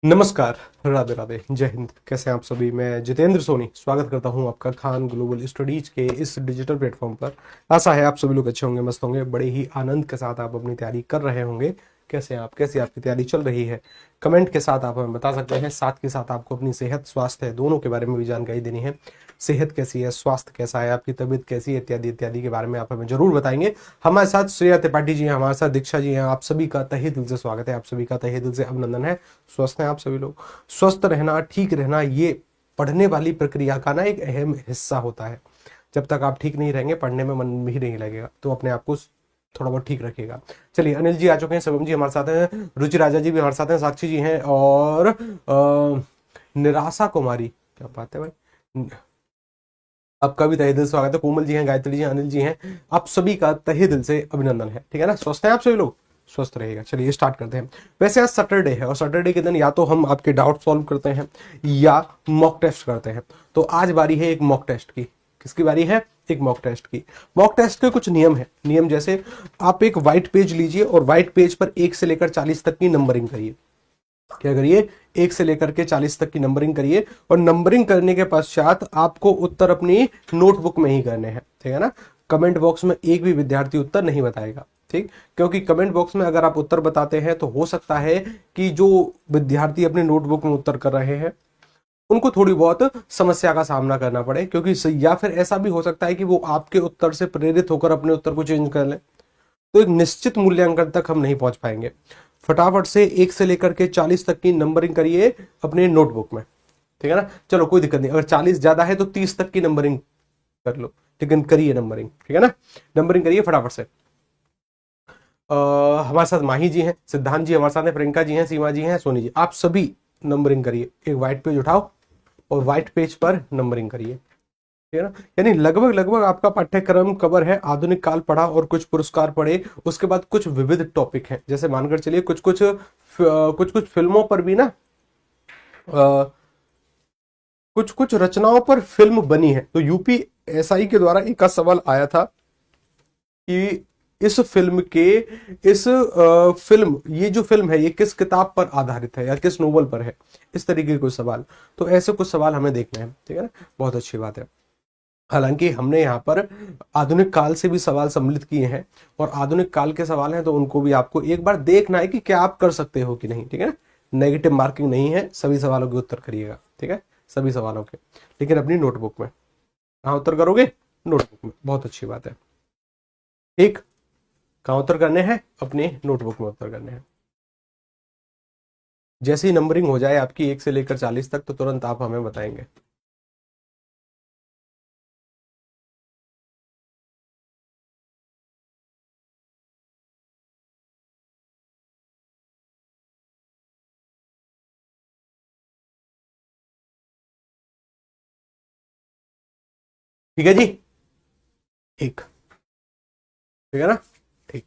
नमस्कार। राधे राधे, जय हिंद। कैसे हैं आप सभी? मैं जितेंद्र सोनी स्वागत करता हूं आपका खान ग्लोबल स्टडीज के इस डिजिटल प्लेटफॉर्म पर। आशा है आप सभी लोग अच्छे होंगे, मस्त होंगे, बड़े ही आनंद के साथ आप अपनी तैयारी कर रहे होंगे। कैसे हैं आप? कैसी आपकी तैयारी चल रही है? कमेंट के साथ आप हमें बता सकते हैं। साथ के साथ आपको अपनी सेहत स्वास्थ्य दोनों के बारे में भी जानकारी देनी है। सेहत कैसी है, स्वास्थ्य कैसा है, आपकी तबीयत कैसी है, इत्यादि इत्यादि के बारे में आप हमें जरूर बताएंगे। हमारे साथ श्रेया त्रिपाठी जी हैं, हमारे साथ दीक्षा जी हैं। आप सभी का तहे दिल से स्वागत है, आप सभी का तहे दिल से अभिनंदन है। स्वस्थ हैं आप सभी लोग? स्वस्थ रहना, ठीक रहना, ये पढ़ने वाली प्रक्रिया का ना एक अहम हिस्सा होता है। जब तक आप ठीक नहीं रहेंगे, पढ़ने में मन भी नहीं लगेगा। तो अपने आप को थोड़ा बहुत ठीक रखिएगा। चलिए, अनिल जी आ चुके हैं, शिवम जी हमारे साथ हैं, रुचि राजा जी भी हमारे साथ हैं, साक्षी जी हैं, और निराशा कुमारी, क्या बात है भाई, आपका भी तहे दिल से स्वागत है। कोमल जी हैं, गायत्री जी हैं, अनिल जी हैं। आप सभी का तहे दिल से अभिनंदन है। ठीक है ना? स्वस्थ हैं आप सभी लोग? स्वस्थ रहेगा। चलिए स्टार्ट करते हैं। वैसे आज सैटरडे है और सैटरडे के दिन या तो हम आपके डाउट सॉल्व करते हैं या मॉक टेस्ट करते हैं। तो आज बारी है एक मॉक टेस्ट की। किसकी बारी है? एक मॉक टेस्ट की। मॉक टेस्ट के कुछ नियम है। नियम जैसे, आप एक व्हाइट पेज लीजिए और व्हाइट पेज पर 1 से लेकर 40 तक की नंबरिंग करिए। क्या करिए? 1 से लेकर के 40 तक की नंबरिंग करिए, और नंबरिंग करने के पश्चात आपको उत्तर अपनी नोटबुक में ही करने हैं। ठीक है ना? कमेंट बॉक्स में एक भी विद्यार्थी उत्तर नहीं बताएगा। ठीक? क्योंकि कमेंट बॉक्स में अगर आप उत्तर बताते हैं तो हो सकता है कि जो विद्यार्थी अपनी नोटबुक में उत्तर कर रहे हैं उनको थोड़ी बहुत समस्या का सामना करना पड़े, क्योंकि या फिर ऐसा भी हो सकता है कि वो आपके उत्तर से प्रेरित होकर अपने उत्तर को चेंज कर लें। तो एक निश्चित मूल्यांकन तक हम नहीं पहुंच पाएंगे। फटाफट से 1 से लेकर के 40 तक की नंबरिंग करिए अपने नोटबुक में। ठीक है ना? चलो कोई दिक्कत नहीं, अगर 40 ज्यादा है तो 30 तक की नंबरिंग कर लो, लेकिन करिए नंबरिंग। ठीक है ना? नंबरिंग करिए फटाफट से। हमारे साथ माही जी हैं, सिद्धांत जी हमारे साथ हैं, प्रियंका जी हैं, सीमा जी हैं, सोनी जी, आप सभी नंबरिंग करिए। एक व्हाइट पेज उठाओ और व्हाइट पेज पर नंबरिंग करिए। ठीक है ना? यानी लगभग लगभग आपका पाठ्यक्रम कवर है। आधुनिक काल पढ़ा और कुछ पुरस्कार पढ़े, उसके बाद कुछ विविध टॉपिक हैं, जैसे मानकर चलिए कुछ कुछ फिल्मों पर भी ना, कुछ कुछ रचनाओं पर फिल्म बनी है। तो यूपीएसआई के द्वारा एक सवाल आया था कि इस फिल्म के इस फिल्म ये जो फिल्म है ये किस किताब पर आधारित है या किस नोवेल पर है, इस तरीके के कुछ सवाल। तो ऐसे कुछ सवाल हमें देखने हैं। ठीक है ना? बहुत अच्छी बात है। हालांकि हमने यहाँ पर आधुनिक काल से भी सवाल सम्मिलित किए हैं, और आधुनिक काल के सवाल हैं तो उनको भी आपको एक बार देखना है कि क्या आप कर सकते हो कि नहीं। ठीक है ना? नेगेटिव मार्किंग नहीं है, सभी सवालों के उत्तर करिएगा। ठीक है? सभी सवालों के, लेकिन अपनी नोटबुक में। कहाँ उत्तर करोगे? नोटबुक में। बहुत अच्छी बात है। ठीक। कहाँ उत्तर करने हैं? अपने नोटबुक में उत्तर करने हैं। जैसे ही नंबरिंग हो जाए आपकी 1 से लेकर 40 तक, तो तुरंत आप हमें बताएंगे। ठीक है जी? ठीक। ठीक है ना? ठीक।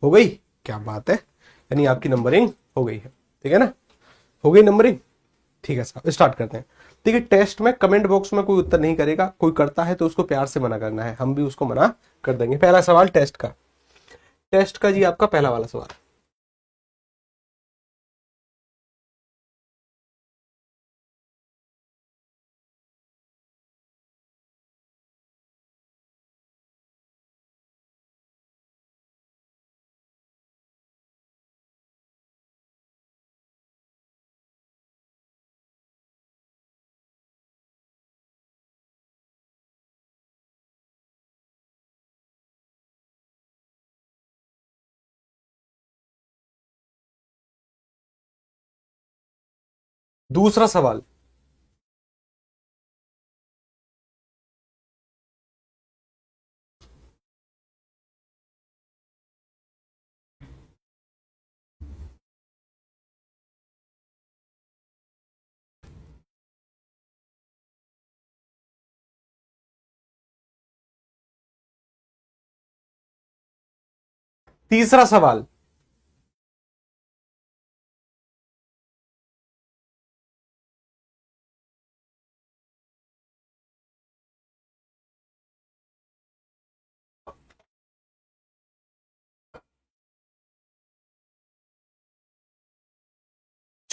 हो गई? क्या बात है, यानी आपकी नंबरिंग हो गई है। ठीक है ना? हो गई नंबरिंग। ठीक है साहब, स्टार्ट करते हैं। देखिए, टेस्ट में कमेंट बॉक्स में कोई उत्तर नहीं करेगा। कोई करता है तो उसको प्यार से मना करना है, हम भी उसको मना कर देंगे। पहला सवाल टेस्ट का। टेस्ट का जी आपका पहला वाला सवाल। दूसरा सवाल। तीसरा सवाल।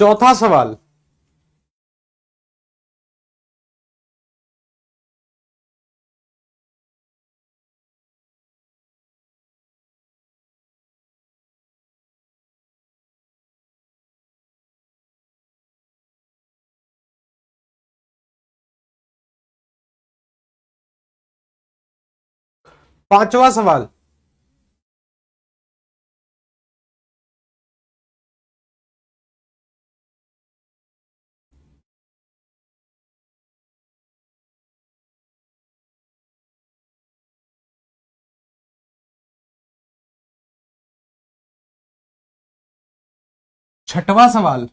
चौथा सवाल, पांचवा सवाल, छठवां सवाल,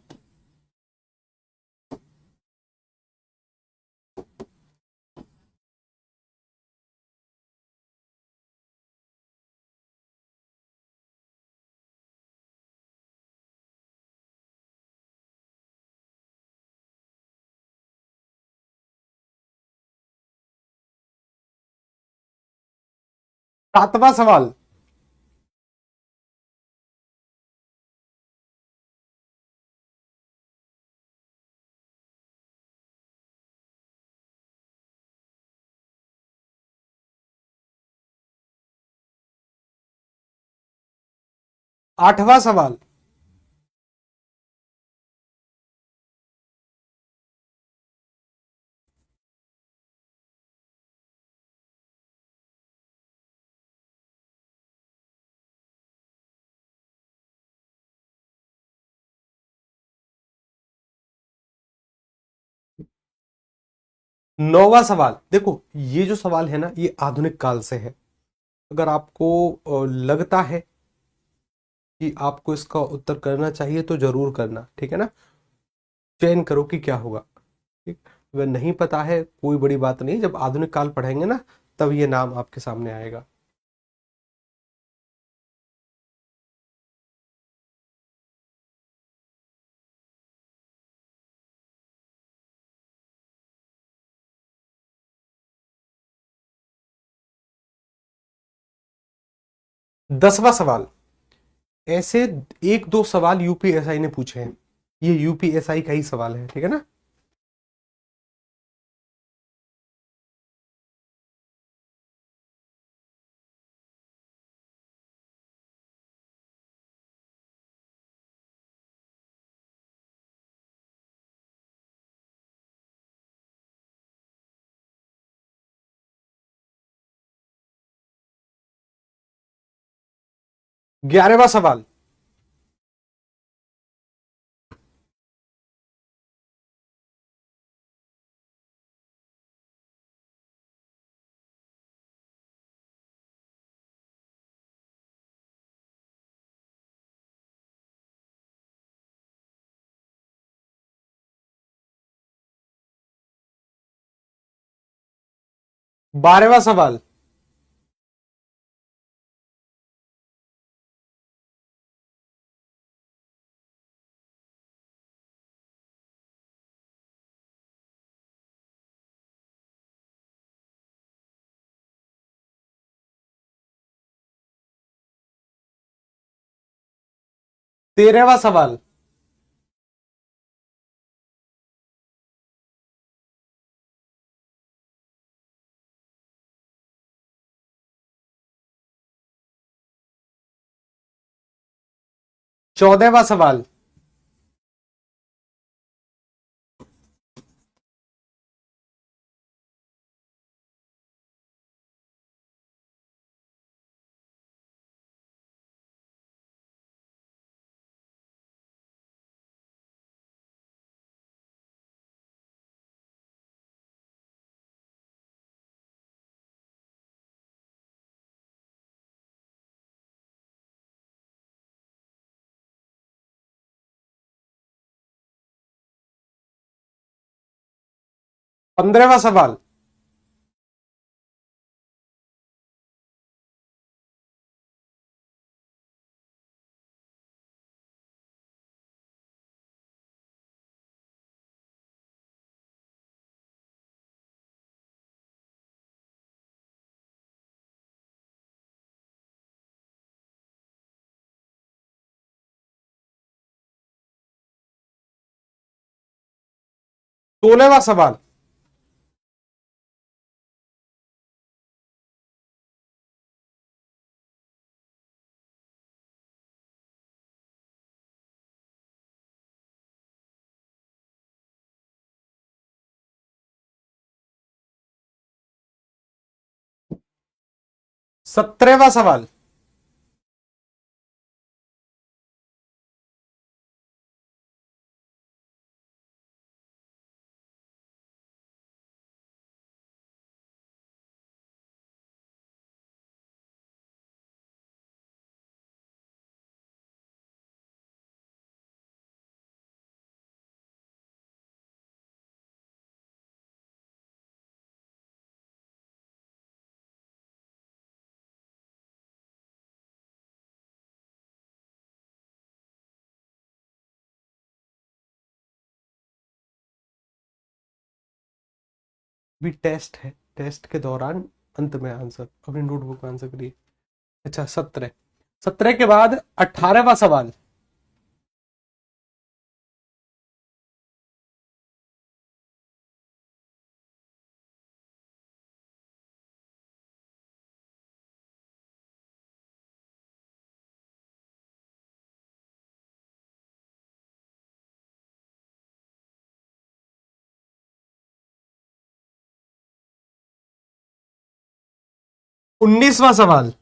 सातवां सवाल, आठवां सवाल, 9वां सवाल। देखो, ये जो सवाल है ना, ये आधुनिक काल से है। अगर आपको लगता है कि आपको इसका उत्तर करना चाहिए तो जरूर करना, ठीक है ना। चयन करो कि क्या होगा। ठीक, अगर नहीं पता है कोई बड़ी बात नहीं, जब आधुनिक काल पढ़ेंगे ना तब ये नाम आपके सामने आएगा। 10वां सवाल, ऐसे एक दो सवाल यूपीएसआई ने पूछे हैं, ये यूपीएसआई का ही सवाल है, ठीक है ना। 11वां सवाल, 12वां सवाल, 13वां सवाल, चौदहवां सवाल, पंद्रहवां सवाल, 16वां सवाल। सत्रहवां सवाल। भी टेस्ट है, टेस्ट के दौरान अंत में आंसर अपनी नोटबुक में आंसर करिए। अच्छा 17, 17 के बाद 18वां सवाल। 19वां सवाल।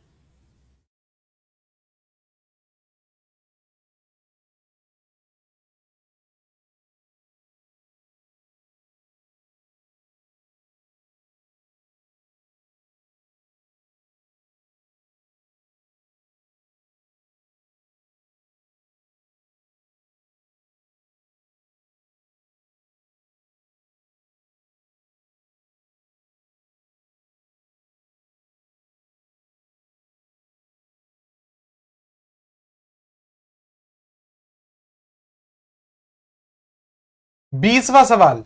20वां सवाल।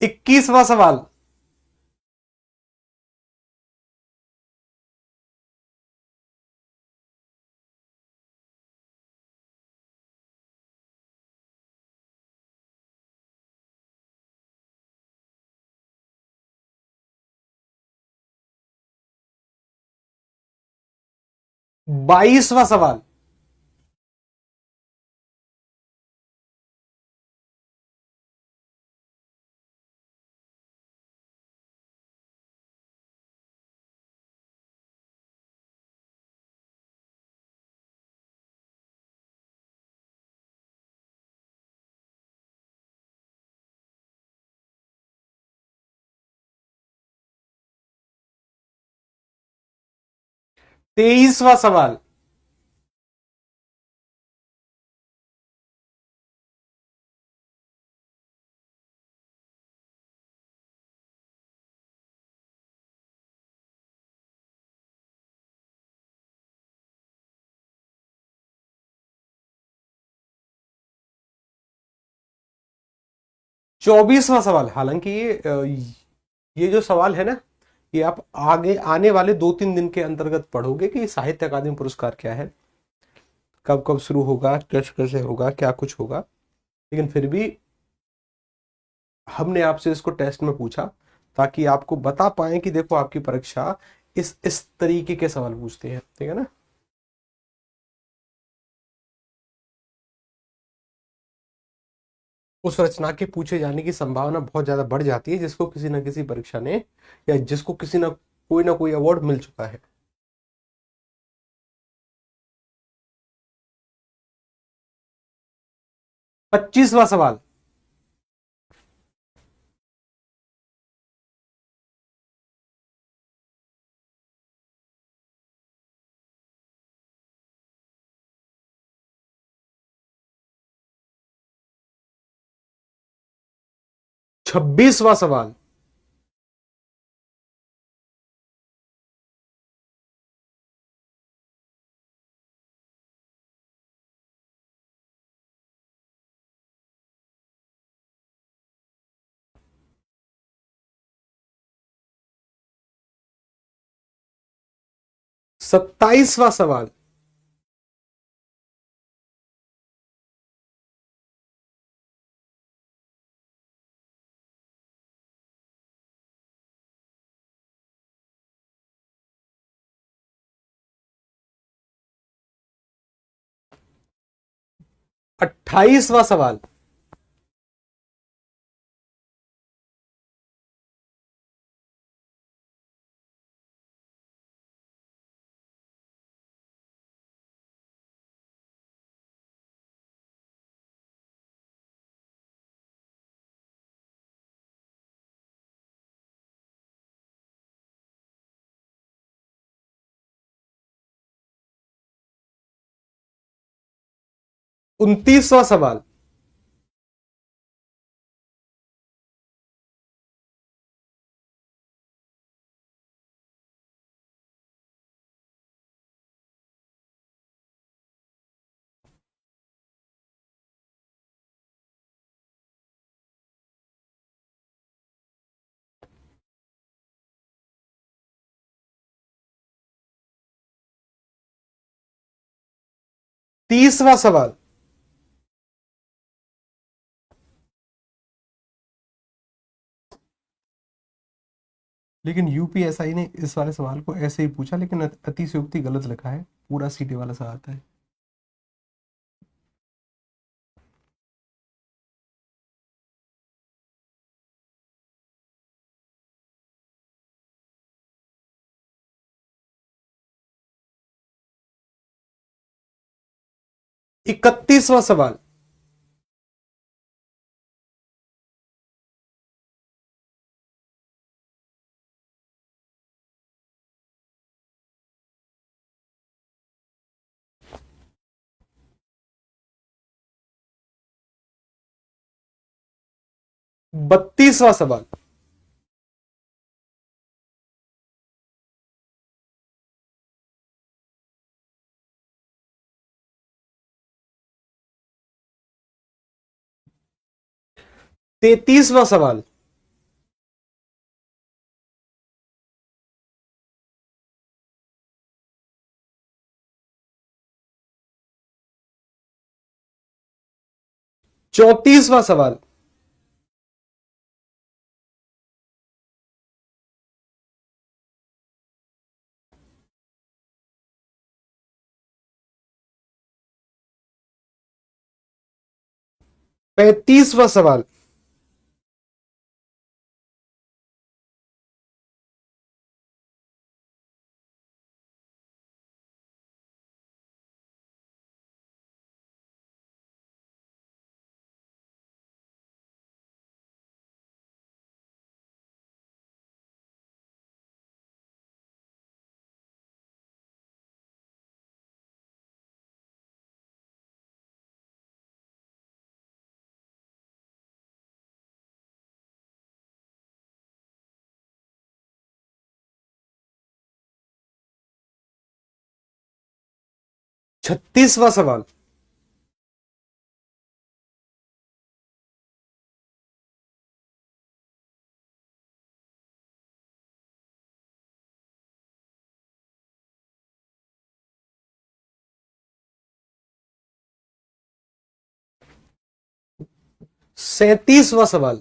21वां सवाल। 22वां सवाल। 23वां सवाल। 24वां सवाल। हालांकि ये जो सवाल है ना, ये आप आगे आने वाले 2-3 दिन के अंतर्गत पढ़ोगे कि साहित्य अकादमी पुरस्कार क्या है, कब कब शुरू होगा, कैसे कैसे होगा, क्या कुछ होगा। लेकिन फिर भी हमने आपसे इसको टेस्ट में पूछा ताकि आपको बता पाए कि देखो आपकी परीक्षा इस तरीके के सवाल पूछती है, ठीक है ना। उस रचना के पूछे जाने की संभावना बहुत ज्यादा बढ़ जाती है जिसको किसी ना किसी परीक्षा ने, या जिसको किसी ना कोई अवार्ड मिल चुका है। 25वां सवाल। 26वां सवाल। 27वां सवाल। अट्ठाईसवां सवाल। 29वां सवाल। 30वां सवाल। 'यूपीएसआई ने इस वाले सवाल को ऐसे ही पूछा, लेकिन अतिशयोक्ति गलत लिखा है, पूरा सीटी वाला सा आता है। 31वां सवाल। 32वां सवाल। 33वां सवाल। 34वां सवाल। 35वां सवाल। 36वां सवाल। 37वां सवाल।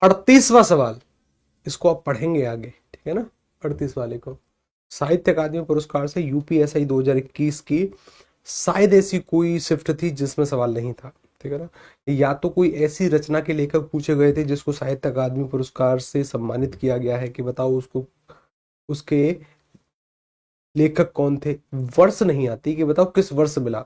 38वां सवाल। इसको आप पढ़ेंगे आगे, ठीक है ना। 38 वाले को, साहित्य अकादमी पुरस्कार से यूपीएसआई 2021 की शायद ऐसी कोई शिफ्ट थी जिसमें सवाल नहीं था, ठीक है ना। या तो कोई ऐसी रचना के लेखक पूछे गए थे जिसको साहित्य अकादमी पुरस्कार से सम्मानित किया गया है कि बताओ उसको, उसके लेखक कौन थे। वर्ष नहीं आती कि बताओ किस वर्ष मिला।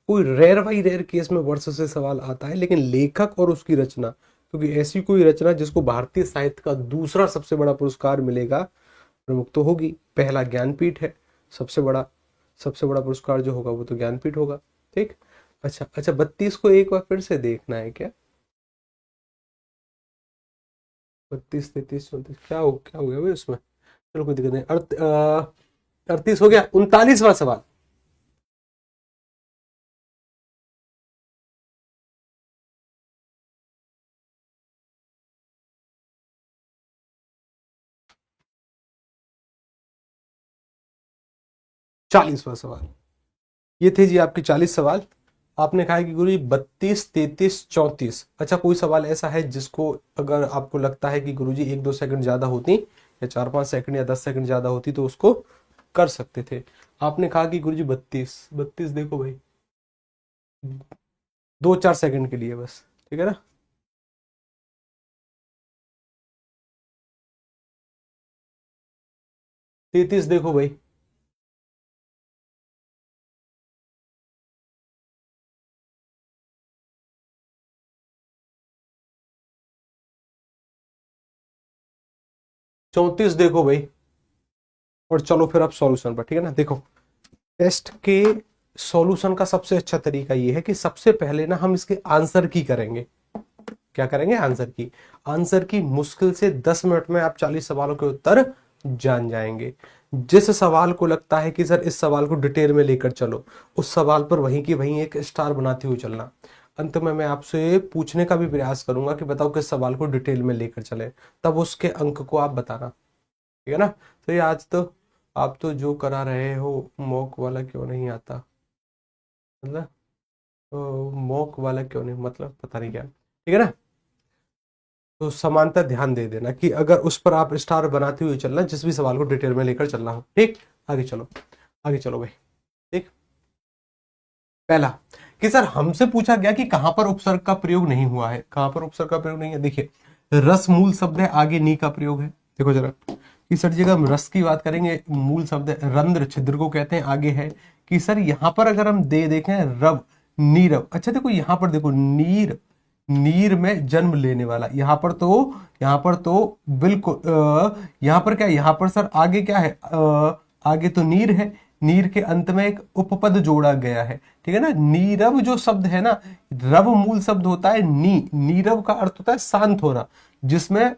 कोई रेयर बाई रेयर केस में वर्ष से सवाल आता है, लेकिन लेखक और उसकी रचना, क्योंकि ऐसी कोई रचना जिसको भारतीय साहित्य का दूसरा सबसे बड़ा पुरस्कार मिलेगा, प्रमुख तो होगी। पहला ज्ञानपीठ है, सबसे बड़ा पुरस्कार जो होगा वो तो ज्ञानपीठ होगा। ठीक। अच्छा अच्छा, 32 को एक बार फिर से देखना है क्या। 32, 33, 34, क्या हो गया भाई उसमें। चलो कोई दिक्कत नहीं। 38 हो गया। 39वां सवाल। 40वां सवाल। ये थे जी आपके 40 सवाल। आपने कहा है कि गुरुजी 32, 33, 34। अच्छा, कोई सवाल ऐसा है जिसको अगर आपको लगता है कि गुरुजी 1-2 सेकंड ज्यादा होती या 4-5 सेकंड या 10 सेकंड ज्यादा होती तो उसको कर सकते थे। आपने कहा कि गुरुजी 32, 32 देखो भाई, 2-4 सेकंड के लिए बस, ठीक है ना। 33 देखो भाई, 34 देखो भाई। और चलो फिर अब सॉल्यूशन पर, ठीक है ना। देखो, टेस्ट के सॉल्यूशन का सबसे अच्छा तरीका ये है कि सबसे पहले ना हम इसके आंसर की करेंगे। क्या करेंगे? आंसर की। आंसर की मुश्किल से 10 मिनट में आप 40 सवालों के उत्तर जान जाएंगे। जिस सवाल को लगता है कि सर इस सवाल को डिटेल में लेकर चलो, उस सवाल पर वहीं की वहीं एक स्टार बनाते हुए चलना। अंत में मैं आपसे पूछने का भी प्रयास करूंगा कि बताओ किस सवाल को डिटेल में लेकर चले, तब उसके अंक को आप बताना, ठीक है ना। तो ये आज तो आप तो जो करा रहे हो, मॉक वाला क्यों नहीं आता, मतलब मॉक वाला क्यों नहीं, मतलब पता नहीं क्या, ठीक है ना। तो समानता ध्यान दे देना कि अगर उस पर आप स्टार बनाते हुए चलना, जिस भी सवाल को डिटेल में लेकर चलना हो, ठीक। आगे चलो, आगे चलो भाई। ठीक, पहला कि सर हमसे पूछा गया कि कहां पर उपसर्ग का प्रयोग नहीं हुआ है। कहां पर उपसर्ग का प्रयोग नहीं है? देखिए, रस मूल शब्द है, आगे नी का प्रयोग है। देखो जरा कि सर जी अगर हम रस की बात करेंगे, मूल शब्द है, रंध्र छिद्र को कहते हैं, आगे है कि सर यहां पर अगर हम दे देखें रव, नीरव। अच्छा देखो यहां पर देखो, नीर, नीर में जन्म लेने वाला, यहां पर तो बिल्कुल यहां पर क्या है? यहां पर सर आगे क्या है? आगे तो नीर है, नीर के अंत में एक उपपद जोड़ा गया है, ठीक है ना। नीरव जो शब्द है ना, रव मूल शब्द होता है नी, नीरव का अर्थ होता है शांत होना, जिसमें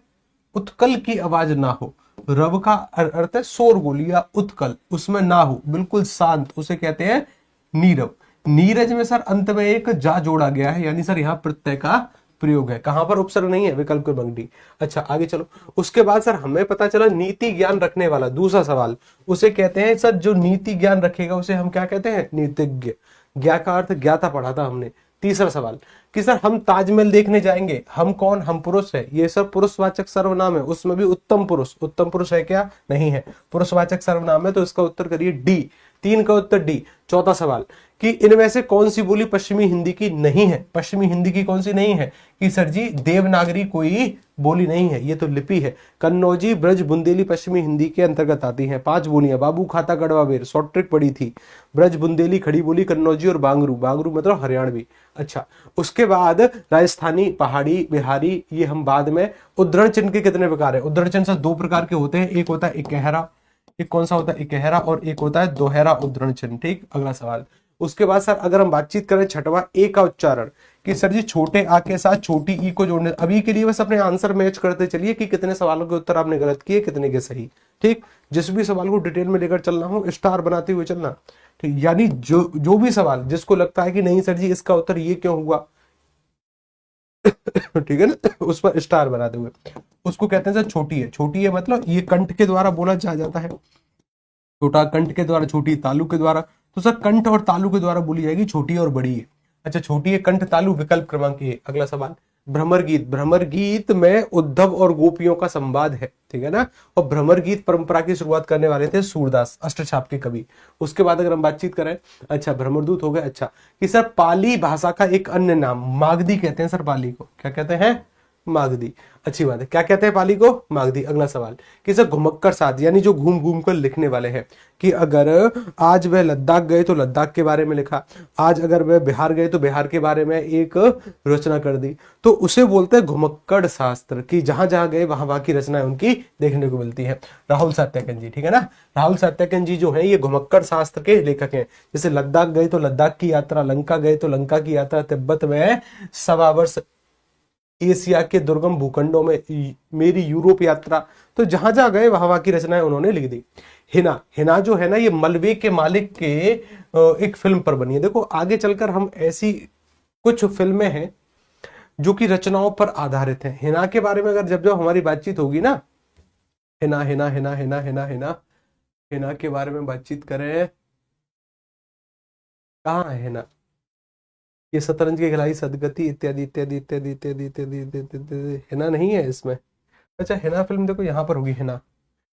उत्कल की आवाज ना हो। रव का अर्थ है शोरगुल या उत्कल, उसमें ना हो, बिल्कुल शांत, उसे कहते हैं नीरव। नीरज में सर अंत में एक जा जोड़ा गया है, यानी सर यहां प्रत्यय का प्रयोग है। कहां पर उपसर्ग नहीं है? विकल्प बंगडी। अच्छा आगे चलो, उसके बाद सर हमें पता चला नीति ज्ञान रखने वाला, दूसरा सवाल, उसे कहते हैं सर जो नीति ज्ञान रखेगा उसे हम क्या कहते हैं? नीतिज्ञ। ज्ञा का अर्थ ज्ञाता पढ़ा था हमने। तीसरा सवाल कि सर हम ताजमहल देखने जाएंगे, हम कौन? हम पुरुष है, ये सब पुरुषवाचक सर्वनाम है, उसमें भी उत्तम पुरुष। उत्तम पुरुष है क्या? नहीं है, पुरुषवाचक सर्वनाम है, तो इसका उत्तर करिए डी। 3 का उत्तर डी। चौथा सवाल कि इनमें से कौन सी बोली पश्चिमी हिंदी की नहीं है? पश्चिमी हिंदी की कौन सी नहीं है? कि सर जी देवनागरी कोई बोली नहीं है, ये तो लिपि है। कन्नौजी, ब्रज, बुंदेली पश्चिमी हिंदी के अंतर्गत आती हैं। 5 बोलियां, बाबू, खाता, गढ़वा, बेर, शॉर्ट ट्रिक पड़ी थी। ब्रज, बुंदेली, खड़ी बोली, कन्नौजी और बांगरू। बांगरू मतलब हरियाणवी। अच्छा, उसके बाद राजस्थानी, पहाड़ी, बिहारी, ये हम बाद में। उद्धरण चिन्ह के कितने प्रकार है? उद्धरण चिन्ह सर 2 प्रकार के होते हैं, एक होता है इकहरा, एक कौन सा होता है? इकहरा, और एक होता है दोहरा उद्धरण चिन्ह। ठीक, अगला सवाल। उसके बाद सर अगर हम बातचीत करें छठवां, ए का उच्चारण, कि सर जी छोटे आ के साथ छोटी ई को जोड़ने, अभी के लिए बस अपने आंसर मैच करते चलिए कि कितने सवालों के उत्तर आपने गलत किए, कितने के सही। ठीक, जिस भी सवाल को डिटेल में लेकर चलना हो स्टार बनाते हुए चलना। ठीक, यानी जो जो भी सवाल जिसको लगता है कि नहीं सर जी इसका उत्तर ये क्यों हुआ, ठीक है ना, उस पर स्टार बनाते हुए, उसको कहते हैं सर छोटी है। छोटी है मतलब ये कंठ के द्वारा बोला जाता है, छोटा कंठ के द्वारा, छोटी तालु के द्वारा। तो सर कंठ और तालु के द्वारा बोली जाएगी, छोटी और बड़ी है। अच्छा, छोटी है कंठ तालु, विकल्प क्रमांक ए। अगला सवाल, भ्रमर गीत। भ्रमर गीत में उद्धव और गोपियों का संवाद है, ठीक है ना। और भ्रमर गीत परंपरा की शुरुआत करने वाले थे सूरदास, अष्टछाप के कवि। उसके बाद अगर हम बातचीत करें, अच्छा भ्रमरदूत हो गए। अच्छा कि सर पाली भाषा का एक अन्य नाम मागधी कहते हैं। सर पाली को क्या कहते हैं? मागधी। अच्छी बात है, क्या कहते हैं पाली को? मागधी। अगला सवाल कि सर घुमक्कर साध, यानी जो घूम घूम कर लिखने वाले हैं, कि अगर आज वह लद्दाख गए तो लद्दाख के बारे में लिखा, आज अगर वह बिहार गए तो बिहार के बारे में एक रचना कर दी, तो उसे बोलते हैं घुमक्कड़ शास्त्र, कि जहां जहां गए वहां वहां की रचनाएं उनकी देखने को मिलती है। राहुल सात्यकन जी, ठीक है ना, राहुल सात्यकन जी जो है ये घुमक्कड़ शास्त्र के लेखक हैं। जैसे लद्दाख गए तो लद्दाख की यात्रा, लंका गए तो लंका की यात्रा, तिब्बत में 1.25 वर्ष, एशिया के दुर्गम भूखंडों में मेरी यूरोप यात्रा, तो जहां जहां गए वहां वहां की रचनाएं उन्होंने लिख दी। हिना, हिना जो है ना ये मलबे के मालिक के एक फिल्म पर बनी है। देखो आगे चलकर हम ऐसी कुछ फिल्में हैं जो कि रचनाओं पर आधारित हैं। हिना के बारे में अगर जब जब हमारी बातचीत होगी ना, हिना हिना हिना हिना हिना हिना हिना के बारे में बातचीत करें, कहाँ है हिना? ये शतरंज के खिलाड़ी, सदगति, इत्यादि इत्यादि इत्यादि इत्यादि इत्यादि इत्यादि इत्यादि। हिना नहीं है इसमें। अच्छा, हिना फिल्म देखो यहाँ पर होगी हिना,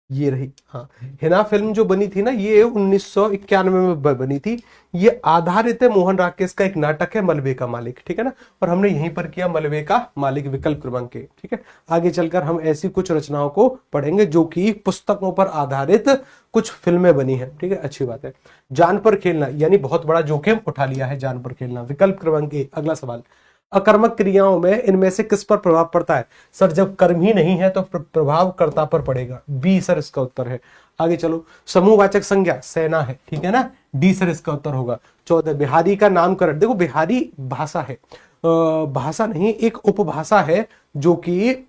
ये रही। हाँ, हिना फिल्म जो बनी थी ना, ये 1991 में बनी थी। ये आधारित है मोहन राकेश का एक नाटक है, मलबे का मालिक, ठीक है ना। और हमने यहीं पर किया मलबे का मालिक विकल्प क्रमांक के, ठीक है। आगे चलकर हम ऐसी कुछ रचनाओं को पढ़ेंगे जो कि पुस्तकों पर आधारित कुछ फिल्में बनी है, ठीक है, अच्छी बात है। जान पर खेलना, यानी बहुत बड़ा जोखिम उठा लिया है जान पर खेलना, विकल्प क्रमांक ए। अगला सवाल, अकर्मक क्रियाओं में इनमें से किस पर प्रभाव पड़ता है? सर जब कर्म ही नहीं है तो प्रभाव कर्ता पर पड़ेगा, बी सर इसका उत्तर है। आगे चलो, समूहवाचक संज्ञा सेना है, ठीक है ना, डी सर इसका उत्तर होगा। 14, बिहारी का नामकरण। देखो बिहारी भाषा है, भाषा नहीं, एक उपभाषा है जो कि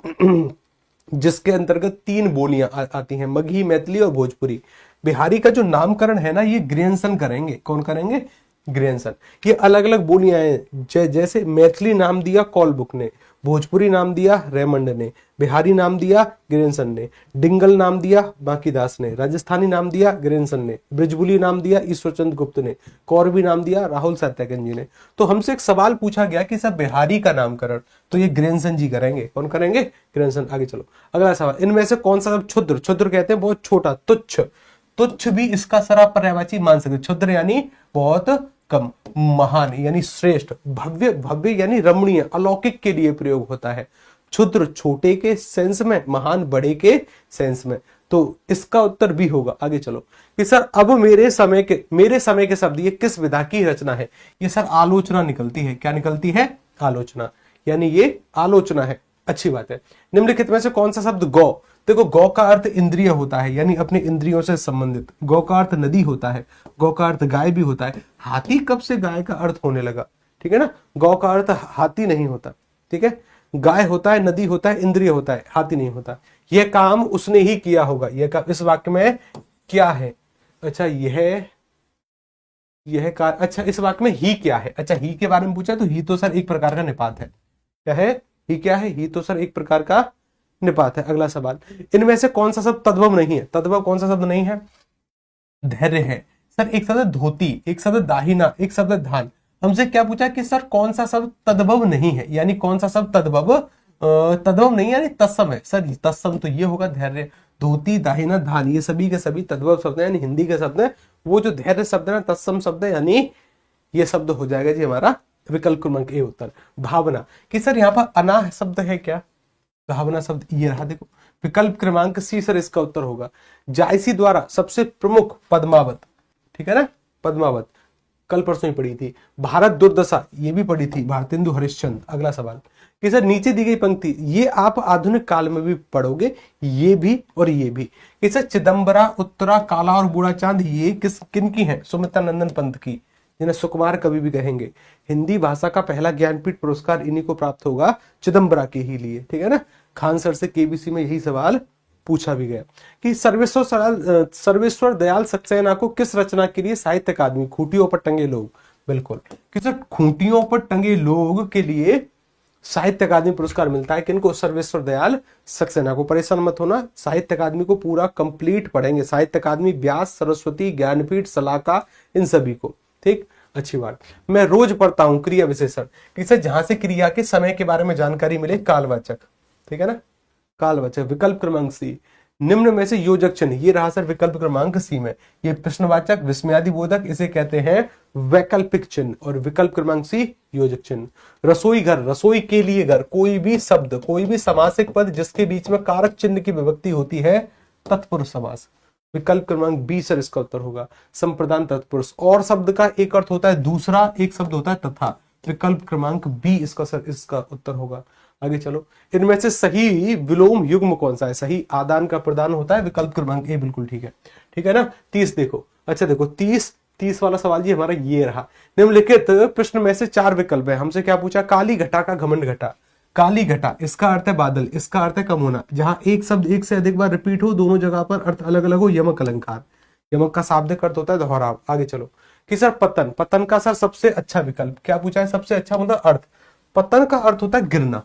जिसके अंतर्गत 3 बोलियां आती हैं, मगही, मैथिली और भोजपुरी। बिहारी का जो नामकरण है ना, ये ग्रेनसन करेंगे। कौन करेंगे? ग्रेनसन। ये अलग अलग बोलियां हैं, जैसे मैथिली नाम दिया कॉलबुक ने, भोजपुरी नाम दिया रेमंड ने, बिहारी नाम दिया ग्रेनसन ने, डिंगल नाम दिया बांकीदास ने, राजस्थानी नाम दिया ग्रेनसन ने, ब्रिजबुली नाम दिया ईश्वरचंद गुप्त ने, कौरवी नाम दिया राहुल सत्याग्रह जी ने। तो हमसे एक सवाल पूछा गया कि सब बिहारी का नामकरण, तो ये ग्रेनसन जी करेंगे। कौन करेंगे? ग्रेनसन। आगे चलो, अगला सवाल, इनमें से कौन सा सब क्षुद्र, क्षुद्र कहते हैं बहुत छोटा, तुच्छ, तुच्छ भी इसका सरा पर्यायवाची मान सकते। क्षुद्र यानी बहुत कम, महान यानी श्रेष्ठ, भव्य, भव्य यानी रमणीय, अलौकिक के लिए प्रयोग होता है। क्षुद्र छोटे के सेंस में, महान बड़े के सेंस में। तो इसका उत्तर भी होगा। आगे चलो कि सर अब मेरे समय के शब्द ये किस विधा की रचना है? ये सर आलोचना निकलती है। क्या निकलती है? आलोचना, यानी ये आलोचना है। अच्छी बात है। निम्नलिखित में से कौन सा शब्द गौ, देखो गौ का अर्थ इंद्रिय होता है, यानी अपने इंद्रियों से संबंधित। गौ का अर्थ नदी होता है, गौ का अर्थ गाय भी होता है। हाथी कब से गाय का अर्थ होने लगा? ठीक है ना, गौ का अर्थ हाथी नहीं होता, ठीक है। गाय होता है, नदी होता है, इंद्रिय होता है, हाथी नहीं होता। यह काम उसने ही किया होगा, यह काम इस वाक्य में क्या है? अच्छा यह कार, अच्छा इस वाक्य में ही क्या है? अच्छा ही के बारे में पूछा, तो ही तो सर एक प्रकार का निपात है। क्या है? ही क्या है? ही तो सर एक प्रकार का निपात है। अगला सवाल, इनमें से कौन सा शब्द तद्भव नहीं है? तद्भव कौन सा शब्द नहीं है? धैर्य है। सर एक शब्द धोती, एक शब्द दाहिना, एक शब्द धान। हमसे क्या पूछा कि सर कौन सा शब्द तद्भव नहीं है, यानी कौन सा शब्द तद्भव नहीं यानी तत्सम है। सर तत्सम तो ये होगा धैर्य। धोती, दाहिना, धान ये सभी के सभी तद्भव शब्द है, यानी हिंदी के शब्द है। वो जो धैर्य शब्द है ना, तत्सम शब्द है, यानी ये शब्द हो जाएगा जी हमारा विकल्प क्रमांक ए उत्तर। भावना, कि सर यहाँ पर अना शब्द है क्या? भावना शब्द ये रहा, देखो विकल्प क्रमांक सी सर इसका उत्तर होगा। जायसी द्वारा सबसे प्रमुख पद्मावत, ठीक है ना, पद्मावत कल परसों ही पढ़ी थी। भारत दुर्दशा ये भी पढ़ी थी, भारतेंदु हरिश्चंद्र। अगला सवाल कि सर नीचे दी गई पंक्ति ये आप आधुनिक काल में भी पढ़ोगे, ये भी और ये भी। कि सर चिदम्बरा, उत्तरा, काला और बूढ़ा चांद ये किनकी है? सुमित्रा नंदन पंत की, जिन्हें सुकुमार कवि भी कहेंगे। हिंदी भाषा का पहला ज्ञानपीठ पुरस्कार इन्हीं को प्राप्त होगा, चिदम्बरा के ही लिए, ठीक है ना। खान सर से केबीसी में यही सवाल पूछा भी गया कि सर्वेश्वर दयाल सक्सेना को किस रचना के लिए साहित्य अकादमी, खूंटियों पर टंगे लोग, बिल्कुल कि सर खूंटियों पर टंगे लोग के लिए साहित्य अकादमी पुरस्कार मिलता है। किनको? सर्वेश्वर दयाल सक्सेना को। परेशान मत होना, साहित्य अकादमी को पूरा कंप्लीट पढ़ेंगे। साहित्य अकादमी, व्यास, सरस्वती, ज्ञानपीठ, सलाका, इन सभी को, ठीक। अच्छी बात, मैं रोज पढ़ता हूं क्रिया विशेषण, किसे जहां से क्रिया के समय के बारे में जानकारी मिले, कालवाचक, ठीक है ना, कालवाचक। विकल्प क्रमांक सी, निम्न में से योजक चिन्ह, ये रहा सर विकल्प क्रमांक सी में, ये प्रश्नवाचक, विस्मयादि बोधक, इसे कहते हैं वैकल्पिक चिन्ह, और विकल्प क्रमांक सी योजक चिन्ह। रसोई घर, रसोई के लिए घर, कोई भी शब्द, कोई भी समासिक पद जिसके बीच में कारक चिन्ह की विभक्ति होती है, तत्पुरुष समास। विकल्प क्रमांक बी सर इसका उत्तर होगा, संप्रदान तत्पुरुष। और शब्द का एक अर्थ होता है दूसरा, एक शब्द होता है तथा। विकल्प क्रमांक बी इसका सर इसका उत्तर होगा। आगे चलो, इनमें से सही विलोम युग्म कौन सा है? सही आदान का प्रदान होता है, विकल्प क्रमांक ए बिल्कुल ठीक है, ठीक है ना। 30 देखो, अच्छा देखो 30 वाला सवाल जी हमारा ये रहा। निम्नलिखित प्रश्न में से 4 विकल्प है। हमसे क्या पूछा? काली घटा का घमंड घटा। काली घटा इसका अर्थ है बादल, इसका अर्थ है कम होना। जहां एक शब्द एक से अधिक बार रिपीट हो, दोनों जगह पर अर्थ अलग अलग हो, यमक अलंकार। यमक का शाब्दिक अर्थ होता है दोहराव। आगे चलो कि सर पतन, पतन का सर सबसे अच्छा विकल्प क्या पूछा है? सबसे अच्छा मतलब अर्थ, पतन का अर्थ होता है गिरना।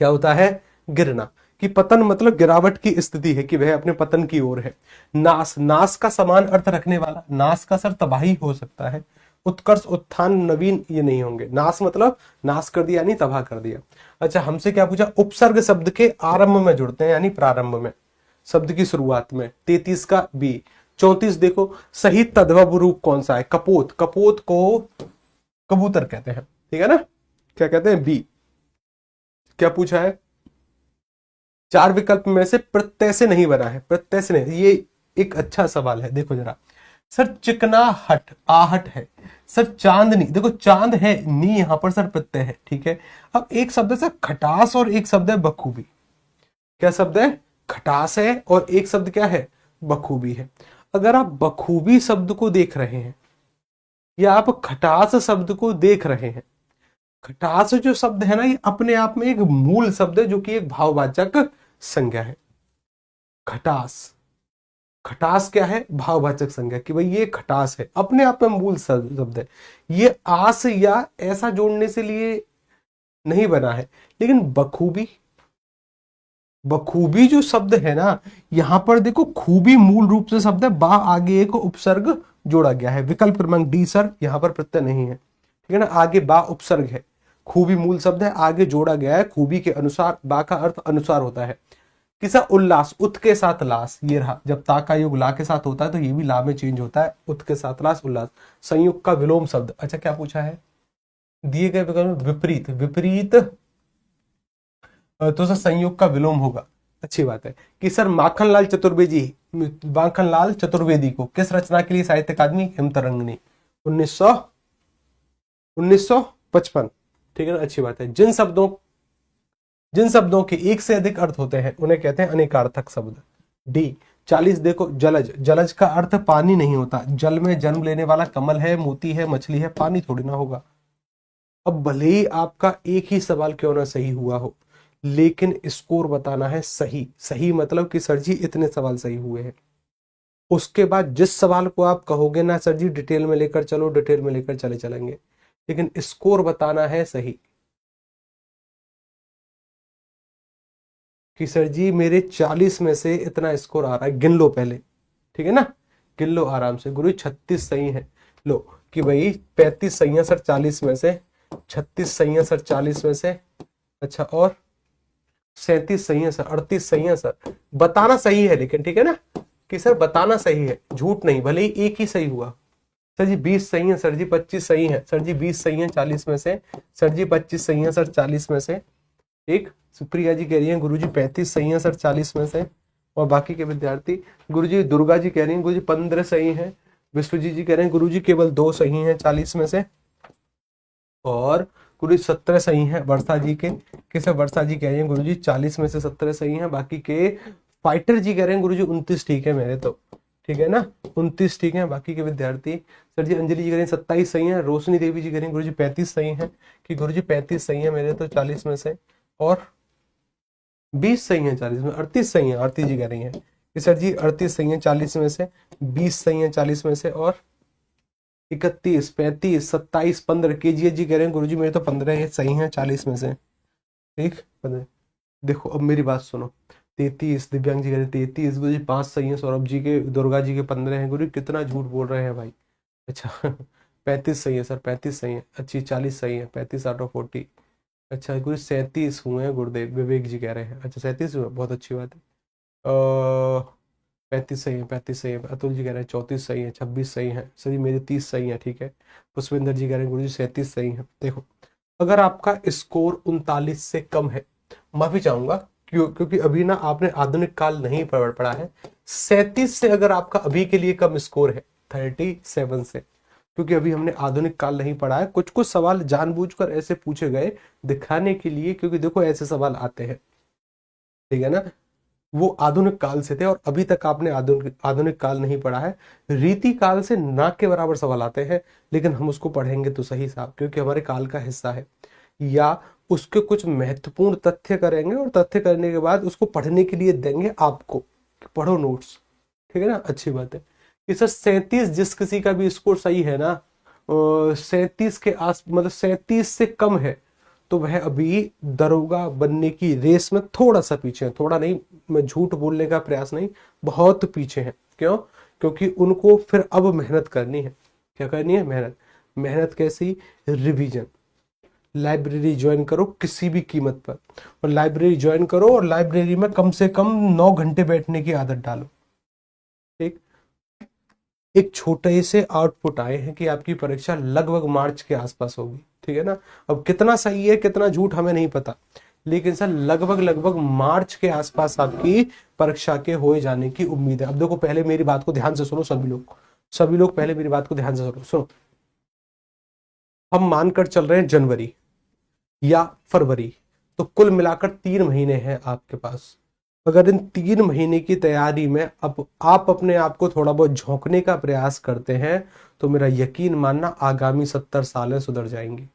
क्या होता है? गिरना। कि पतन मतलब गिरावट की स्थिति है, कि वह अपने पतन की ओर है। नाश, नाश का समान अर्थ रखने वाला, नाश का सर तबाही हो सकता है। उत्कर्ष, उत्थान, नवीन ये नहीं होंगे। नाश मतलब नाश कर दिया यानी तबाह कर दिया। अच्छा, हमसे क्या पूछा, उपसर्ग शब्द के आरंभ में जुड़ते हैं यानी प्रारंभ में, शब्द की शुरुआत में। 33 का बी। 34 देखो, सही तद्भव रूप कौन सा है, कपोत, कपोत को कबूतर कहते हैं, ठीक है ना, क्या कहते हैं, बी। क्या पूछा है, चार विकल्प में से प्रत्यय से नहीं बना है, प्रत्यय से नहीं, ये एक अच्छा सवाल है। देखो जरा, सर चिकनाहट आहट है, सर चांदनी, देखो चांद है, नी यहां पर सर प्रत्यय है, ठीक है। अब एक शब्द है सर खटास और एक शब्द है बखूबी। क्या शब्द है, खटास है और एक शब्द क्या है, बखूबी है। अगर आप बखूबी शब्द को देख रहे हैं या आप खटास शब्द को देख रहे हैं, खटास जो शब्द है ना, ये अपने आप में एक मूल शब्द है जो कि एक भाववाचक संज्ञा है। खटास, खटास क्या है, भाववाचक संज्ञा, कि भाई ये खटास है, अपने आप में मूल शब्द है। ये आस या ऐसा जोड़ने से लिए नहीं बना है। लेकिन बखूबी, बखूबी जो शब्द है ना, यहां पर देखो खूबी मूल रूप से शब्द है, बा आगे एक उपसर्ग जोड़ा गया है। विकल्प क्रमांक डी सर, यहां पर प्रत्यय नहीं है, ठीक है ना, आगे बा उपसर्ग है। खूबी मूल शब्द है, आगे जोड़ा गया है खूबी के अनुसार, बा का अर्थ अनुसार होता है। किसा, उल्लास, उत के साथ लास, ये रहा, जब ता का योग ला के साथ होता है तो ये भी ला में चेंज होता है, उत के साथ लास, उल्लास। संयुक्त का विलोम शब्द, अच्छा क्या पूछा है, दिए गए विकल्प विपरीत, विपरीत तो सर संयोग का विलोम होगा। अच्छी बात है कि सर माखनलाल चतुर्वेदी, माखनलाल चतुर्वेदी को किस रचना के लिए साहित्य अकादमी हिमतरंगिणी 1955, ठीक है ना, अच्छी बात है। जिन शब्दों के एक से अधिक अर्थ होते हैं उन्हें कहते हैं अनेकार्थक शब्द। डी। 40 देखो, जलज, जलज का अर्थ पानी नहीं होता, जल में जन्म लेने वाला कमल है, मोती है, मछली है, पानी थोड़ी ना होगा। अब भले ही आपका एक ही सवाल क्यों ना सही हुआ हो, लेकिन स्कोर बताना है सही। सही मतलब कि सर जी इतने सवाल सही हुए हैं, उसके बाद जिस सवाल को आप कहोगे ना सर जी डिटेल में लेकर चलो, डिटेल में लेकर चले चलेंगे, लेकिन स्कोर बताना है सही कि सर जी मेरे 40 में से इतना स्कोर आ रहा है, गिन लो पहले, ठीक है ना, गिन लो आराम से। गुरु 36 सही है, लो कि भाई 35 सही है सर 40 में से, 36 सही है सर 40 में से, अच्छा और 37 सही है सर, 38 सही है सर। बताना सही है लेकिन, ठीक है ना, कि सर बताना सही है, झूठ नहीं, भले ही एक ही सही हुआ। सर जी 20 सही है सर जी, 25 सही है सर जी, 20 सही है 40 में से, सर जी 25 सही है सर 40 में से। एक सुप्रिया जी कह रही है गुरुजी 35 सही है सर 40 में से, और बाकी के विद्यार्थी, गुरुजी दुर्गा जी कह रही हैं गुरुजी 15 सही है, विश्वजीत जी कह रहे हैं गुरुजी केवल 2 सही हैं 40 में से, और गुरुजी 17 सही है वर्षा जी के सब, वर्षा जी कह रही हैं गुरुजी 40 में से 17 सही हैं, बाकी के फाइटर जी कह रहे हैं गुरुजी 29 ठीक है मेरे तो, ठीक है ना, 29 ठीक है बाकी के विद्यार्थी। सर जी अंजलि जी कह रही हैं 27 सही है, रोशनी देवी जी कह रही हैं गुरुजी 35 सही है, कि गुरुजी 35 सही है मेरे तो 40 में से, और 20 सही है 40 में, 38 सही है, आरती जी कह रही हैं कि सर जी 38 सही है 40 में से, 20 सही है 40 में से, और 31, 35, 27, 15। केजीए जी कह रहे हैं गुरुजी मेरे तो 15 सही है 40 में से, ठीक 15। देखो अब मेरी बात सुनो, 33, दिव्यांग जी कह रहे हैं 33, गुरुजी 5 सही है, सौरभ जी के, दुर्गा जी के 15 हैं, गुरु कितना झूठ बोल रहे हैं भाई। अच्छा 35 सही है सर, 35 सही है, अच्छी 40 सही है, 35 आउट ऑफ 40। अच्छा गुरु 37 हुए हैं गुरुदेव, विवेक जी कह रहे हैं, अच्छा 37 हुए, बहुत अच्छी बात है। 35 सही है, 35 सही है, अतुल जी कह रहे हैं 34 सही है, 26 सही है, सर जी मेरे 30 सही है, ठीक है। पुष्पेंद्र जी कह रहे हैं गुरु जी 37 सही है। देखो अगर आपका स्कोर 39 से कम है, माफी चाहूंगा क्योंकि अभी ना आपने आधुनिक काल नहीं पढ़ा है। 37 से अगर आपका अभी के लिए कम स्कोर है 37 से, क्योंकि अभी हमने आधुनिक काल नहीं पढ़ा है, कुछ कुछ सवाल जानबूझकर ऐसे पूछे गए दिखाने के लिए, क्योंकि देखो ऐसे सवाल आते हैं, ठीक है ना, वो आधुनिक काल से थे, और अभी तक आपने आधुनिक आधुनिक काल नहीं पढ़ा है। रीति काल से ना के बराबर सवाल आते हैं, लेकिन हम उसको पढ़ेंगे तो सही साहब, क्योंकि हमारे काल का हिस्सा है, या उसके कुछ महत्वपूर्ण तथ्य करेंगे, और तथ्य करने के बाद उसको पढ़ने के लिए देंगे आपको, पढ़ो नोट्स, ठीक है ना, अच्छी बात है। कि सर 37 जिस किसी का भी स्कोर सही है ना, 37 के आस मतलब 37 से कम है, तो वह अभी दरोगा बनने की रेस में थोड़ा सा पीछे है, थोड़ा नहीं, मैं झूठ बोलने का प्रयास नहीं, बहुत पीछे है। क्यों? क्योंकि उनको फिर अब मेहनत करनी है। क्या करनी है? मेहनत। मेहनत कैसी? रिवीजन। लाइब्रेरी ज्वाइन करो किसी भी कीमत पर, और लाइब्रेरी ज्वाइन करो और लाइब्रेरी में कम से कम 9 घंटे बैठने की आदत डालो। ठीक। एक छोटे से आउटपुट आए हैं कि आपकी परीक्षा लगभग मार्च के आसपास होगी। ठीक है ना। अब कितना सही है कितना झूठ हमें नहीं पता, लेकिन सर लगभग लगभग मार्च के आसपास आपकी परीक्षा के हो जाने की उम्मीद है। अब देखो पहले मेरी बात को ध्यान से सुनो सभी लोग पहले मेरी बात को ध्यान से सुनो। हम मानकर चल रहे हैं जनवरी या फरवरी, तो कुल मिलाकर 3 महीने हैं आपके पास। अगर इन 3 महीने की तैयारी में अब आप अपने आप को थोड़ा बहुत झोंकने का प्रयास करते हैं, तो मेरा यकीन मानना आगामी 70 सालें सुधर जाएंगी।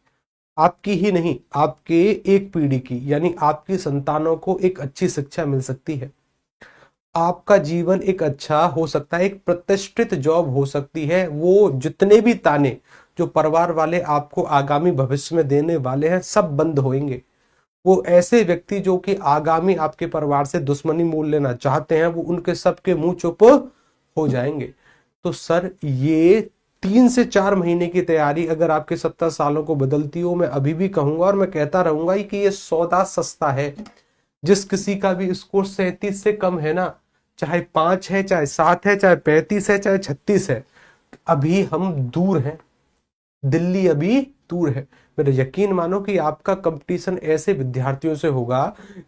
आपकी ही नहीं, आपके एक पीढ़ी की, यानी आपकी संतानों को एक अच्छी शिक्षा मिल सकती है। आपका जीवन एक अच्छा हो सकता है, एक प्रतिष्ठित जॉब हो सकती है। वो जितने भी ताने जो परिवार वाले आपको आगामी भविष्य में देने वाले हैं, सब बंद होंगे। वो ऐसे व्यक्ति जो कि आगामी आपके परिवार से दुश्मनी मोल लेना चाहते हैं, वो उनके सबके मुंह चुप हो जाएंगे। तो सर ये 3 से 4 महीने की तैयारी अगर आपके 70 सालों को बदलती हो, मैं अभी भी कहूंगा और मैं कहता रहूंगा कि ये सौदा सस्ता है। जिस किसी का भी स्कोर 37 से कम है ना, चाहे 5 है, चाहे 7 है, चाहे 35 है, चाहे 36 है, अभी हम दूर हैं। दिल्ली अभी दूर है। मेरा यकीन मानो कि आपका कंपटीशन ऐसे विद्यार्थियों से होगा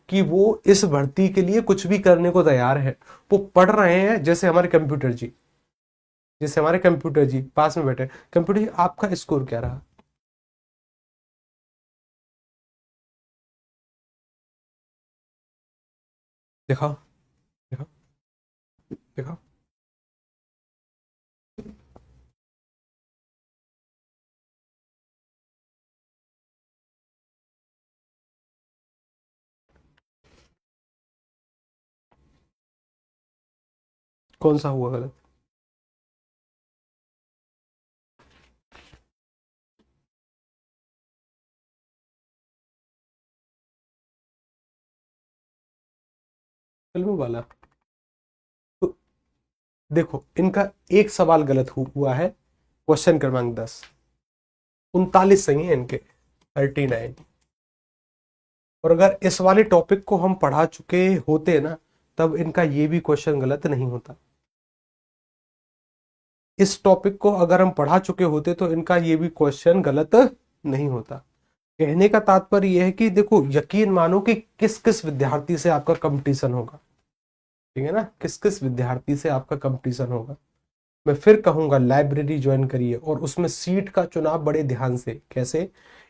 कि वो इस भर्ती के लिए कुछ भी करने को तैयार है। वो पढ़ रहे हैं जैसे हमारे कंप्यूटर जी पास में बैठे। कंप्यूटर जी आपका स्कोर क्या रहा? दिखाओ, दिखाओ, दिखाओ। कौन सा हुआ गलत? फिल्मों वाला? तो देखो इनका एक सवाल गलत हुआ है। क्वेश्चन क्रमांक 10, 39 सही है इनके, 39। और अगर इस वाले टॉपिक को हम पढ़ा चुके होते ना, तब इनका ये भी क्वेश्चन गलत नहीं होता। इस टॉपिक को अगर हम पढ़ा चुके होते तो इनका ये भी क्वेश्चन गलत नहीं होता। कहने का तात्पर्य यह है कि देखो यकीन मानो कि किस किस विद्यार्थी से आपका कंपटीशन होगा। ठीक है ना, किस किस विद्यार्थी से आपका कंपटीशन होगा। मैं फिर कहूंगा लाइब्रेरी ज्वाइन करिए, और उसमें सीट का चुनाव बड़े ध्यान से। कैसे?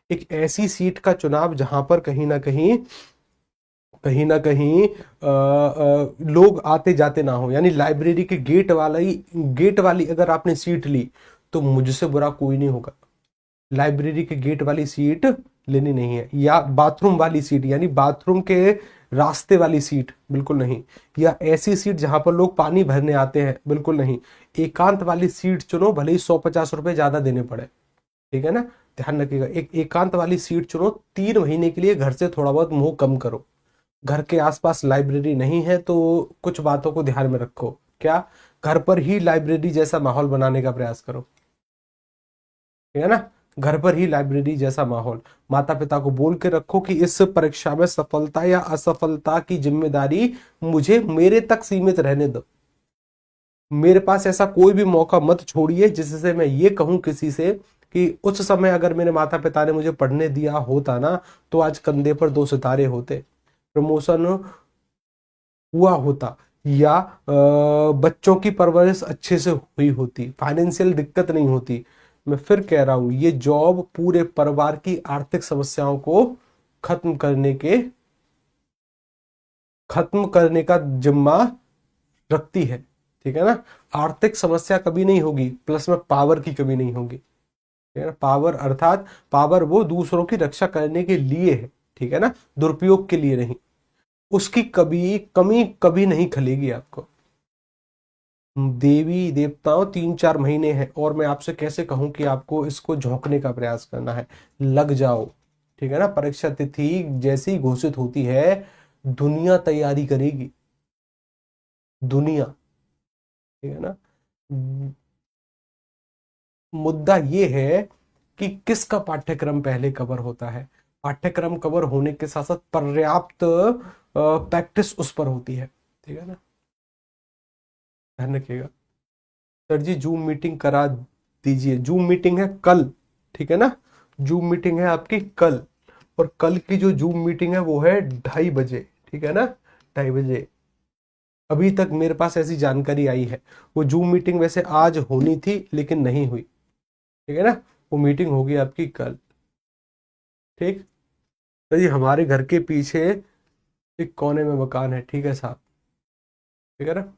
एक ऐसी सीट का चुनाव जहां पर कहीं ना कहीं लोग आते जाते ना हो, यानी लाइब्रेरी के गेट वाली अगर आपने सीट ली तो मुझसे बुरा कोई नहीं होगा। लाइब्रेरी के गेट वाली सीट लेनी नहीं है, या बाथरूम वाली सीट, यानी बाथरूम के रास्ते वाली सीट, बिल्कुल नहीं। या ऐसी सीट जहां पर लोग पानी भरने आते हैं, बिल्कुल नहीं। एकांत वाली सीट चुनो, भले ही 150 रुपए ज्यादा देने पड़े। ठीक है ना। ध्यान रखिएगा, एक एकांत वाली सीट चुनो। 3 महीने के लिए घर से थोड़ा बहुत मुंह कम करो। घर के आसपास लाइब्रेरी नहीं है तो कुछ बातों को ध्यान में रखो। क्या? घर पर ही लाइब्रेरी जैसा माहौल बनाने का प्रयास करो। ठीक है ना। घर पर ही लाइब्रेरी जैसा माहौल। माता पिता को बोल के रखो कि इस परीक्षा में सफलता या असफलता की जिम्मेदारी मुझे मेरे तक सीमित रहने दो। मेरे पास ऐसा कोई भी मौका मत छोड़िए जिससे मैं ये कहूं किसी से कि उस समय अगर मेरे माता पिता ने मुझे पढ़ने दिया होता ना, तो आज कंधे पर 2 सितारे होते, प्रमोशन हुआ होता, या बच्चों की परवरिश अच्छे से हुई होती, फाइनेंशियल दिक्कत नहीं होती। मैं फिर कह रहा हूं, ये जॉब पूरे परिवार की आर्थिक समस्याओं को खत्म करने के खत्म करने का जिम्मा रखती है। ठीक है ना। आर्थिक समस्या कभी नहीं होगी, प्लस में पावर की कमी नहीं होगी। ठीक है ना। पावर अर्थात पावर वो दूसरों की रक्षा करने के लिए है। ठीक है ना, दुरुपयोग के लिए नहीं। उसकी कभी कमी कभी नहीं खलेगी आपको। देवी देवताओं 3-4 महीने हैं, और मैं आपसे कैसे कहूं कि आपको इसको झोंकने का प्रयास करना है। लग जाओ। ठीक है ना। परीक्षा तिथि जैसी घोषित होती है, दुनिया तैयारी करेगी, दुनिया। ठीक है ना। मुद्दा ये है कि किसका पाठ्यक्रम पहले कवर होता है। पाठ्यक्रम कवर होने के साथ साथ पर्याप्त प्रैक्टिस उस पर होती है, ठीक है ना, ध्यान रखिएगा। सर जी जूम मीटिंग करा दीजिए, जूम मीटिंग है कल, ठीक है ना, जूम मीटिंग है आपकी कल, और कल की जो जूम मीटिंग है वो है 2:30 बजे, ठीक है ना, 2:30 बजे। अभी तक मेरे पास ऐसी जानकारी आई है। वो जूम मीटिंग वैसे आज होनी थी लेकिन नहीं हुई, ठीक है ना, वो मीटिंग होगी आपकी कल, ठीक। तो ये हमारे घर के पीछे एक कोने में मकान है, ठीक है साहब, ठीक है ना।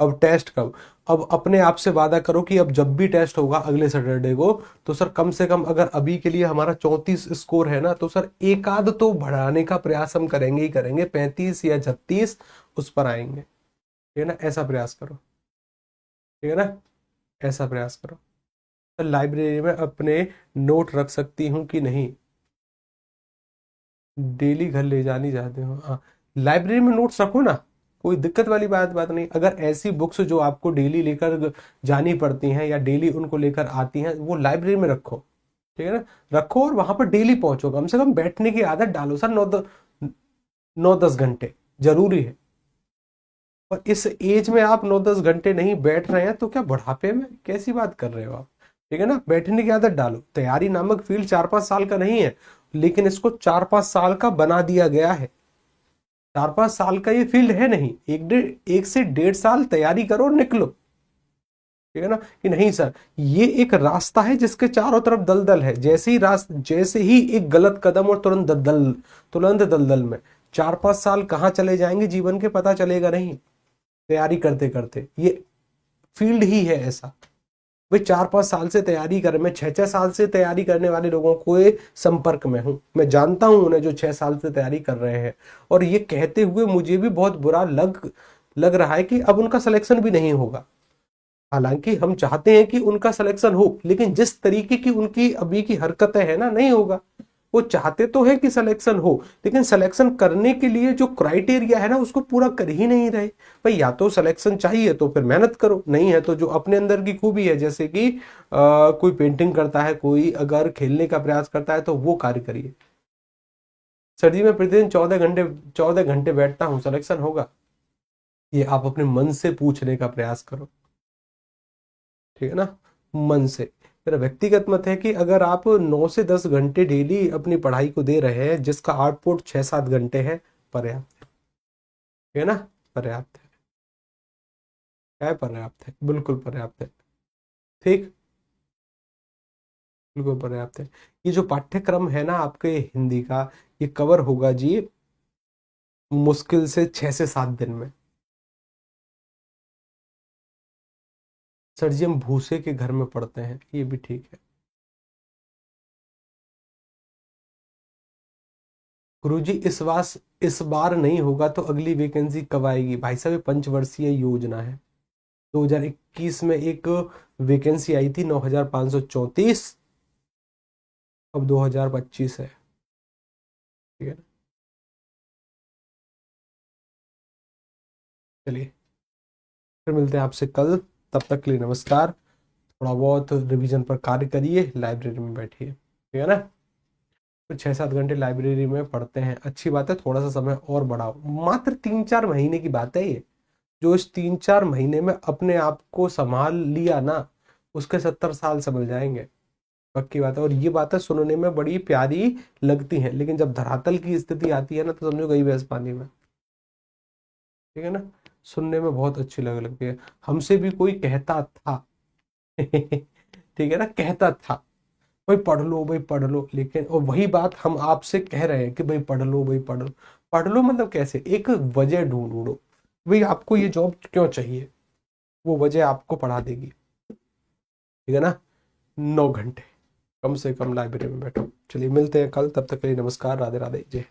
अब टेस्ट कब, अब अपने आप से वादा करो कि अब जब भी टेस्ट होगा अगले सैटरडे को, तो सर कम से कम, अगर अभी के लिए हमारा 34 स्कोर है ना, तो सर एक आध तो बढ़ाने का प्रयास हम करेंगे ही करेंगे, 35 या 36 उस पर आएंगे, ठीक है ना, ऐसा प्रयास करो, ठीक है ना, ऐसा प्रयास करो। तो लाइब्रेरी में अपने नोट रख सकती हूँ कि नहीं, डेली घर ले जानी चाहते हो, हाँ, लाइब्रेरी में नोट्स रखो ना, कोई दिक्कत वाली बात बात नहीं। अगर ऐसी बुक्स जो आपको डेली लेकर जानी पड़ती हैं या डेली उनको लेकर आती हैं, वो लाइब्रेरी में रखो, ठीक है ना, रखो, और वहां पर डेली पहुंचो, कम से कम बैठने की आदत डालो सर, 9-10 घंटे जरूरी है। और इस एज में आप 9-10 घंटे नहीं बैठ रहे हैं तो क्या बुढ़ापे में, कैसी बात कर रहे हो आप, ठीक है ना, बैठने की आदत डालो। तैयारी नामक फील्ड 4-5 साल का नहीं है, लेकिन इसको 4-5 साल का बना दिया गया है। 4-5 साल का ये फील्ड है नहीं, 1 से 1.5 साल तैयारी करो और निकलो, ठीक है ना, कि नहीं सर ये एक रास्ता है जिसके चारों तरफ दलदल है, जैसे ही एक गलत कदम और तुरंत दलदल में 4-5 साल कहाँ चले जाएंगे जीवन के पता चलेगा नहीं, तैयारी करते करते। ये फील्ड ही है ऐसा। भाई 4-5 साल से तैयारी कर, मैं 6-6 साल से तैयारी करने वाले लोगों को संपर्क में हूं, मैं जानता हूं उन्हें जो 6 साल से तैयारी कर रहे हैं, और ये कहते हुए मुझे भी बहुत बुरा लग रहा है कि अब उनका सिलेक्शन भी नहीं होगा। हालांकि हम चाहते हैं कि उनका सिलेक्शन हो, लेकिन जिस तरीके की उनकी अभी की हरकतें हैं ना, नहीं होगा। वो चाहते तो है कि सिलेक्शन हो, लेकिन सिलेक्शन करने के लिए जो क्राइटेरिया है ना उसको पूरा कर ही नहीं रहे। भाई या तो सिलेक्शन चाहिए तो फिर मेहनत करो, नहीं है तो जो अपने अंदर की खूबी है, जैसे कि कोई पेंटिंग करता है, कोई अगर खेलने का प्रयास करता है तो वो कार्य करिए। सर जी मैं प्रतिदिन 14 घंटे बैठता हूँ, सिलेक्शन होगा, ये आप अपने मन से पूछने का प्रयास करो, ठीक है ना, मन से। मेरा व्यक्तिगत मत है कि अगर आप 9 से 10 घंटे डेली अपनी पढ़ाई को दे रहे हैं, जिसका आउटपुट 6-7 घंटे है, पर्याप्त है ना, पर्याप्त है पर्याप्त है, बिल्कुल पर्याप्त है, ठीक, बिल्कुल पर्याप्त है। ये जो पाठ्यक्रम है ना आपके हिंदी का, ये कवर होगा जी मुश्किल से 6 से 7 दिन में। सर जी हम भूसे के घर में पढ़ते हैं, ये भी ठीक है। गुरुजी इस बार नहीं होगा तो अगली वैकेंसी कब आएगी? भाई साहब ये पंचवर्षीय योजना है। 2021 में एक वैकेंसी आई थी 9,534, अब 2025 है, ठीक है ना। चलिए फिर मिलते हैं आपसे कल, तब तक के लिए नमस्कार। थोड़ा बहुत रिवीजन पर कार्य करिए, लाइब्रेरी में बैठिए, ठीक है ना। तो 6-7 घंटे लाइब्रेरी में पढ़ते हैं, अच्छी बात है, थोड़ा सा समय और बढ़ाओ, मात्र 3-4 महीने की बात है ये। जो इस 3-4 महीने में अपने आप को संभाल लिया ना, उसके 70 साल संभल जाएंगे, पक्की बात है। और ये बातें सुनने में बड़ी प्यारी लगती हैं, लेकिन जब धरातल की स्थिति आती है ना, तो समझो गई भैंस पानी में, ठीक है ना। सुनने में बहुत अच्छी लगती है। हमसे भी कोई कहता था ठीक है ना, कहता था भाई पढ़ लो, भाई पढ़ लो, लेकिन और वही बात हम आपसे कह रहे हैं कि भाई पढ़ लो, भाई पढ़ लो। पढ़ लो मतलब कैसे, एक वजह ढूंढो, भाई आपको ये जॉब क्यों चाहिए, वो वजह आपको पढ़ा देगी, ठीक है ना। 9 घंटे कम से कम लाइब्रेरी में बैठो। चलिए मिलते हैं कल, तब तक के लिए नमस्कार, राधे राधे, जय।